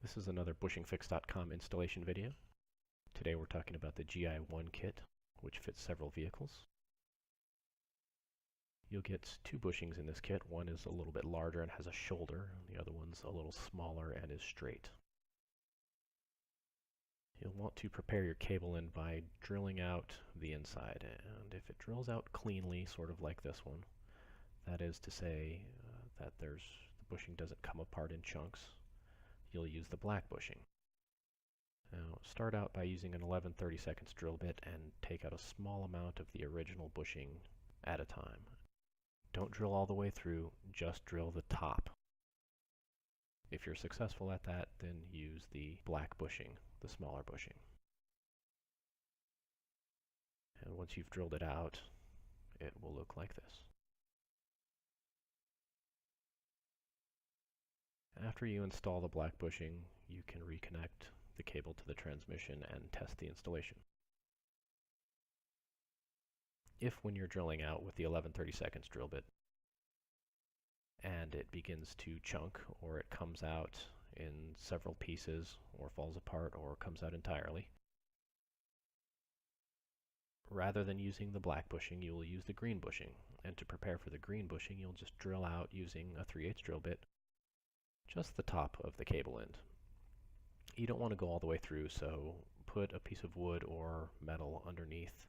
This is another bushingfix.com installation video. Today we're talking about the GI1 kit, which fits several vehicles. You'll get two bushings in this kit. One is a little bit larger and has a shoulder, and the other one's a little smaller and is straight. You'll want to prepare your cable in by drilling out the inside, and if it drills out cleanly, sort of like this one, that is to say that the bushing doesn't come apart in chunks, you'll use the black bushing. Now start out by using an 11/32 drill bit and take out a small amount of the original bushing at a time. Don't drill all the way through, just drill the top. If you're successful at that, then use the black bushing, the smaller bushing. And once you've drilled it out, it will look like this. After you install the black bushing, you can reconnect the cable to the transmission and test the installation. If when you're drilling out with the 11/32 drill bit and it begins to chunk, or it comes out in several pieces, or falls apart, or comes out entirely, rather than using the black bushing, you will use the green bushing. And to prepare for the green bushing, you'll just drill out using a 3/8 drill bit just the top of the cable end. You don't want to go all the way through, so put a piece of wood or metal underneath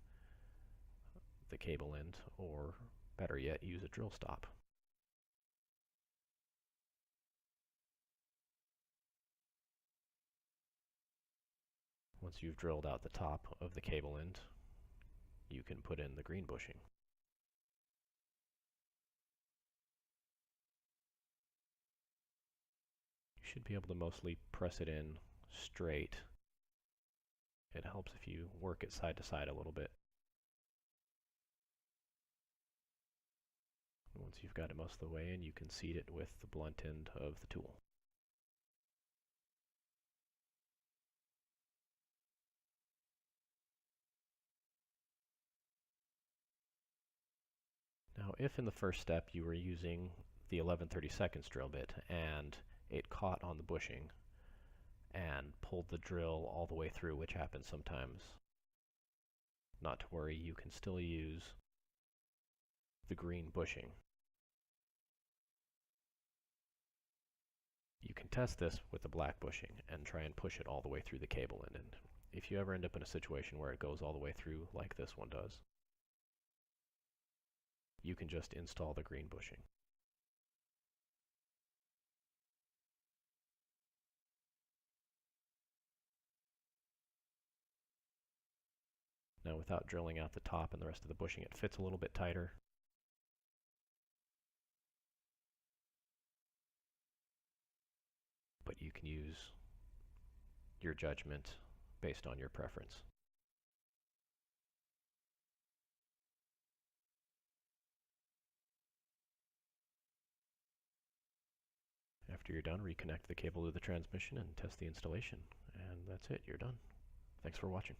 the cable end, or better yet, use a drill stop. Once you've drilled out the top of the cable end, you can put in the green bushing. You should be able to mostly press it in straight. It helps if you work it side to side a little bit. Once you've got it most of the way in, you can seat it with the blunt end of the tool. Now, if in the first step you were using the 11/32 drill bit and it caught on the bushing and pulled the drill all the way through, which happens sometimes, not to worry, you can still use the green bushing. You can test this with the black bushing and try and push it all the way through the cable end. And if you ever end up in a situation where it goes all the way through like this one does, you can just install the green bushing. Now, without drilling out the top and the rest of the bushing, it fits a little bit tighter. But you can use your judgment based on your preference. After you're done, reconnect the cable to the transmission and test the installation. And that's it, you're done. Thanks for watching.